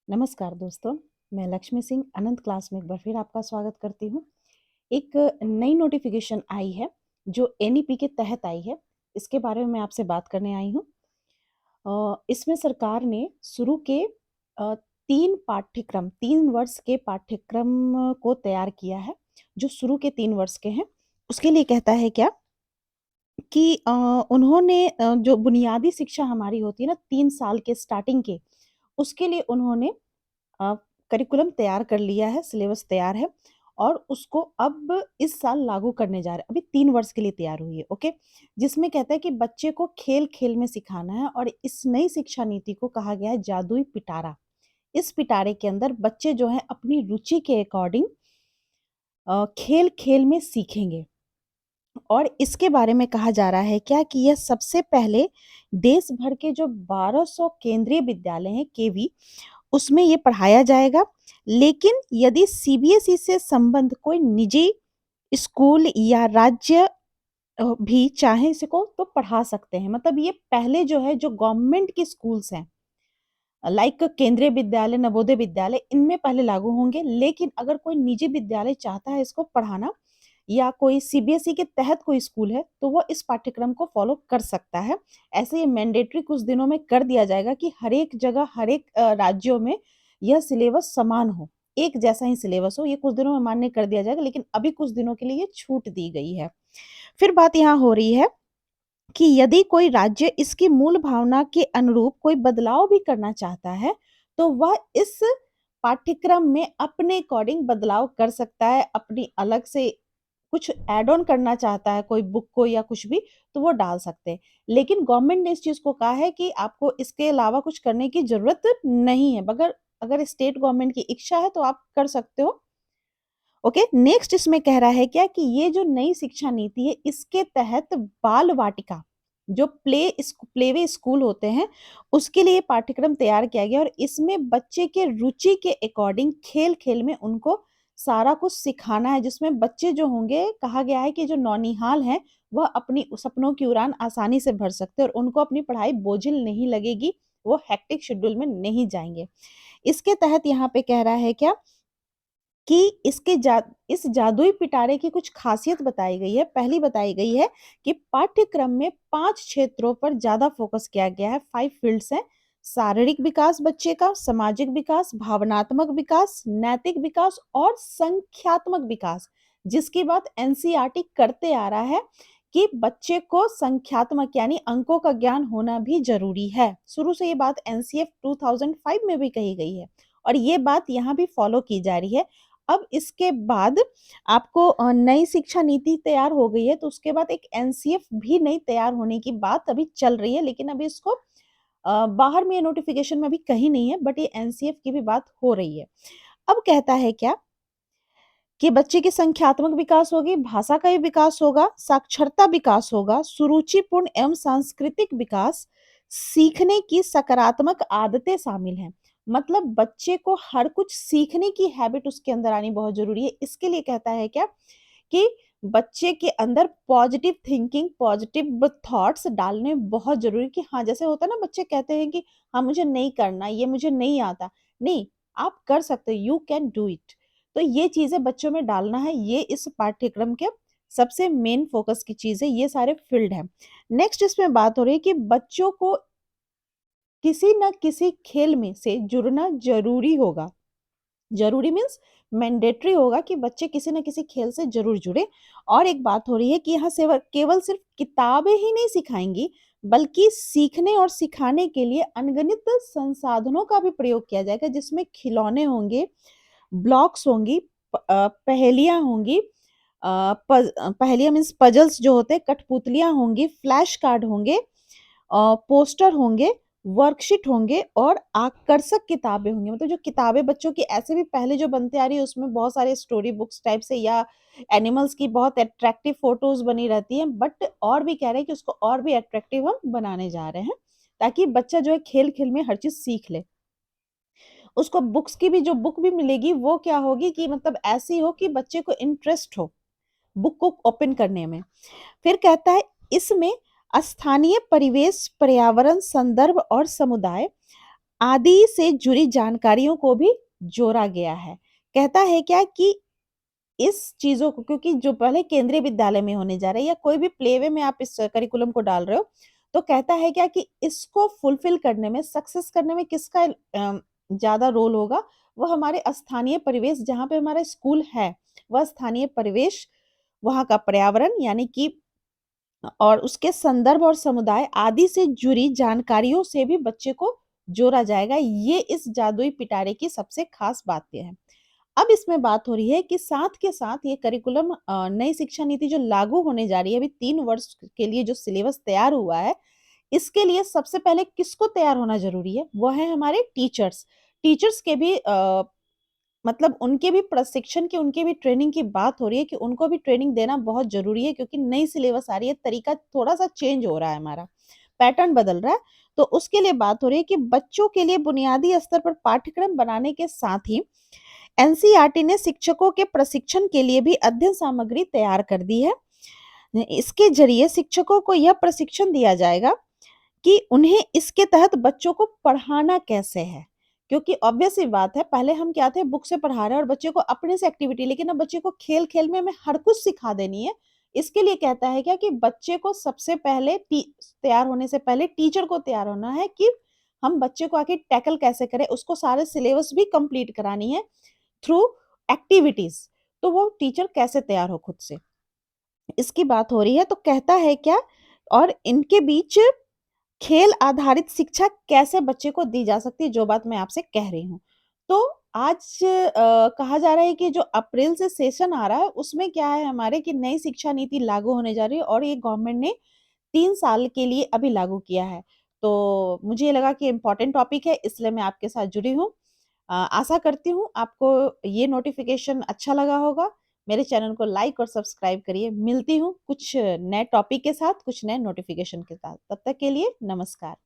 नमस्कार दोस्तों, मैं लक्ष्मी सिंह अनंत क्लास में एक बार फिर आपका स्वागत करती हूँ। एक नई नोटिफिकेशन आई है जो एनईपी के तहत आई है, इसके बारे में मैं आपसे बात करने आई हूँ। इसमें सरकार ने शुरू के 3 वर्ष के पाठ्यक्रम को तैयार किया है, जो शुरू के 3 वर्ष के हैं। उसके लिए कहता है क्या कि उन्होंने जो बुनियादी शिक्षा हमारी होती है ना 3 साल के स्टार्टिंग के, उसके लिए उन्होंने अ, करिकुलम तैयार कर लिया है, सिलेबस तैयार है और उसको अब इस साल लागू करने जा रहे हैं। अभी 3 वर्ष के लिए तैयार हुई है, ओके? जिसमें कहता है कि बच्चे को खेल-खेल में सिखाना है और इस नई शिक्षा नीति को कहा गया है जादुई पिटारा। इस पिटारे के अंदर बच्चे जो हैं अपनी रुचि के अकॉर्डिंग खेल-खेल में सीखेंगे। और इसके बारे में कहा जा रहा है क्या कि यह सबसे पहले देश भर के जो 1200 केंद्रीय विद्यालय हैं, केवी, उसमें ये पढ़ाया जाएगा। लेकिन यदि सीबीएसई से संबद्ध कोई निजी स्कूल या राज्य भी चाहे इसको तो पढ़ा सकते हैं। मतलब ये पहले जो है जो गवर्नमेंट के स्कूल्स हैं, लाइक केंद्रीय विद्यालय, नवोदय विद्यालय, इनमें पहले लागू होंगे। लेकिन अगर कोई निजी विद्यालय चाहता है इसको पढ़ाना या कोई सीबीएसई के तहत कोई स्कूल है, तो वो इस पाठ्यक्रम को फ़ॉलो कर सकता है। ऐसे ये मैंडेटरी कुछ दिनों में कर दिया जाएगा कि हर एक जगह, हर एक राज्यों में यह सिलेबस समान हो, एक जैसा ही सिलेबस हो। ये कुछ दिनों में मान्य कर दिया जाएगा, लेकिन अभी कुछ दिनों के लिए ये छूट दी गई है। फिर बात यहाँ हो रही है कि यदि कोई राज्य इसकी मूल भावना के अनुरूप कोई बदलाव भी करना चाहता है, तो वह इस पाठ्यक्रम में अपने अकॉर्डिंग बदलाव कर सकता है, अपनी अलग से कुछ ऐड ऑन करना चाहता है कोई बुक को या कुछ भी, तो वो डाल सकते हैं। लेकिन गवर्नमेंट ने इस चीज़ को कहा है कि आपको इसके अलावा कुछ करने की ज़रूरत नहीं है, मगर अगर स्टेट गवर्नमेंट की इच्छा है तो आप कर सकते हो। ओके, नेक्स्ट इसमें कह रहा है क्या कि ये जो नई शिक्षा नीति है, इसके तहत बाल वाटिका, जो प्लेवे स्कूल होते हैं, उसके लिए पाठ्यक्रम तैयार किया गया और इसमें बच्चे के रुचि के अकॉर्डिंग खेल-खेल में उनको सारा कुछ सिखाना है, जिसमें बच्चे जो होंगे, कहा गया है कि जो नौनिहाल हैं, वह अपनी सपनों की उड़ान आसानी से भर सकते हैं और उनको अपनी पढ़ाई बोझिल नहीं लगेगी, वो हेक्टिक शेड्यूल में नहीं जाएँगे। इसके तहत यहाँ पे कह रहा है क्या कि इस जादुई पिटारे की कुछ खासियत बताई गई है। पहली बताई गई है कि पाठ्यक्रम में 5 क्षेत्रों पर ज़्यादा फ़ोकस किया गया है, 5 फ़ील्ड्स हैं। शारीरिक विकास बच्चे का, सामाजिक विकास, भावनात्मक विकास, नैतिक विकास और संख्यात्मक विकास। जिसकी बात एनसीईआरटी करते आ रहा है कि बच्चे को संख्यात्मक यानी अंकों का ज्ञान होना भी ज़रूरी है। शुरू से ये बात एनसीएफ 2005 में भी कही गई है और ये बात यहाँ भी फ़ॉलो की जा रही है। अब इसके बाद आपको नई शिक्षा नीति तैयार हो गई है, तो उसके बाद एक एनसीएफ भी नई तैयार होने की बात अभी चल रही है, लेकिन अभी इसको बाहर में नोटिफ़िकेशन में अभी कहीं नहीं है, बट ये एनसीएफ की भी बात हो रही है। अब कहता है क्या कि बच्चे की संख्यात्मक विकास होगी, भाषा का भी विकास होगा, साक्षरता विकास होगा, सुरुचिपूर्ण एवं सांस्कृतिक विकास, सीखने की सकारात्मक आदतें शामिल हैं। मतलब बच्चे को हर कुछ सीखने की हैबिट उसके अंदर आनी बहुत ज़रूरी है। इसके लिए कहता है क्या कि बच्चे के अंदर पॉजिटिव थिंकिंग, पॉजिटिव थॉट्स डालने बहुत ज़रूरी है कि हाँ, जैसे होता है ना बच्चे कहते हैं कि हाँ, मुझे नहीं करना, ये मुझे नहीं आता। नहीं, आप कर सकते हो, यू कैन डू इट। तो ये चीज़ें बच्चों में डालना है, ये इस पाठ्यक्रम के सबसे मेन फ़ोकस की चीज़ है, ये सारे फ़ील्ड हैं। नेक्स्ट इसमें बात हो रही है कि बच्चों को किसी न किसी खेल में से जुड़ना ज़रूरी होगा। ज़रूरी मीन्स मैंडेटरी होगा कि बच्चे किसी न किसी खेल से ज़रूर जुड़ें। और एक बात हो रही है कि यहाँ सेव केवल सिर्फ़ किताबें ही नहीं सिखाएँगी, बल्कि सीखने और सिखाने के लिए अनगिनत संसाधनों का भी प्रयोग किया जाएगा, जिसमें खिलौने होंगे, ब्लॉक्स होंगी, पहेलियाँ होंगी, पहेलियाँ मीन्स पज़ल्स जो होते हैं, कठपुतलियाँ होंगी, फ्लैश कार्ड होंगे, पोस्टर होंगे, वर्कशीट होंगे और आकर्षक किताबें होंगी। मतलब जो किताबें बच्चों की ऐसे भी पहले जो बनते आ रही है, उसमें बहुत सारे स्टोरी बुक्स टाइप से या एनिमल्स की बहुत अट्रैक्टिव फ़ोटोज़ बनी रहती हैं, बट और भी कह रहे हैं कि उसको और भी अट्रैक्टिव हम बनाने जा रहे हैं, ताकि बच्चा जो है खेल-खेल में हर चीज़ सीख ले। उसको बुक्स की भी जो बुक भी मिलेगी, वो क्या होगी कि मतलब ऐसी हो कि बच्चे को इंटरेस्ट हो, बुक को ओपन करने में। फिर कहता है इसमें स्थानीय परिवेश, पर्यावरण, संदर्भ और समुदाय, आदि से जुड़ी जानकारियों को भी जोड़ा गया है। कहता है क्या कि इस चीज़ों को, क्योंकि जो पहले केंद्रीय विद्यालय में होने जा रहा है या कोई भी प्ले वे में आप इस करिकुलम को डाल रहे हो, तो कहता है क्या कि इसको फुलफिल करने में, सक्सेस करने में किसका ज़्यादा रोल होगा? वो हमारे स्थानीय परिवेश, जहाँ पे हमारा स्कूल है, वह स्थानीय परिवेश, वहाँ का पर्यावरण यानी कि और उसके संदर्भ और समुदाय आदि से जुड़ी जानकारियों से भी बच्चे को जोड़ा जाएगा। ये इस जादुई पिटारे की सबसे खास बातें हैं। अब इसमें बात हो रही है कि साथ के साथ ये करिकुलम नई शिक्षा नीति जो लागू होने जा रही है, अभी 3 वर्ष के लिए जो सिलेबस तैयार हुआ है, इसके लिए सबसे पहले किसको तैयार होना ज़रूरी है? वो है हमारे टीचर्स। टीचर्स के भी मतलब उनके भी प्रशिक्षण की, उनके भी ट्रेनिंग की बात हो रही है कि उनको भी ट्रेनिंग देना बहुत ज़रूरी है, क्योंकि नई सिलेबस आ रही है, तरीका थोड़ा-सा चेंज हो रहा है हमारा, पैटर्न बदल रहा है। तो उसके लिए बात हो रही है कि बच्चों के लिए बुनियादी स्तर पर पाठ्यक्रम बनाने के साथ ही एनसीईआरटी ने शिक्षकों के प्रशिक्षण के लिए भी अध्ययन सामग्री तैयार कर दी है। इसके ज़रिए शिक्षकों को यह प्रशिक्षण दिया जाएगा कि उन्हें इसके तहत बच्चों को पढ़ाना कैसे है। क्योंकि ऑब्वियस सी बात है, पहले हम क्या थे, बुक से पढ़ा रहे हैं और बच्चे को अपने से एक्टिविटी, लेकिन अब बच्चे को खेल-खेल में हमें हर कुछ सिखा देनी है। इसके लिए कहता है क्या कि बच्चे को सबसे पहले टी तैयार होने से पहले टीचर को तैयार होना है कि हम बच्चे को आके टैकल कैसे करें, उसको सारे सिलेबस भी कंप्लीट करानी है थ्रू एक्टिविटीज़। तो वो टीचर कैसे तैयार हो खुद से, इसकी बात हो रही है। तो कहता है क्या, और इनके बीच खेल आधारित शिक्षा कैसे बच्चे को दी जा सकती है, जो बात मैं आपसे कह रही हूँ। तो आज कहा जा रहा है कि जो अप्रैल से सेशन आ रहा है, उसमें क्या है हमारे कि नई शिक्षा नीति लागू होने जा रही है और ये गवर्नमेंट ने 3 साल के लिए अभी लागू किया है। तो मुझे ये लगा कि इम्पोर्टेंट टॉपिक है, इसलिए मैं आपके साथ जुड़ी हूँ। आशा करती हूँ आपको ये नोटिफ़िकेशन अच्छा लगा होगा। मेरे चैनल को लाइक और सब्सक्राइब करिए। मिलती हूँ कुछ नए टॉपिक के साथ, कुछ नए नोटिफ़िकेशन के साथ। तब तक के लिए नमस्कार।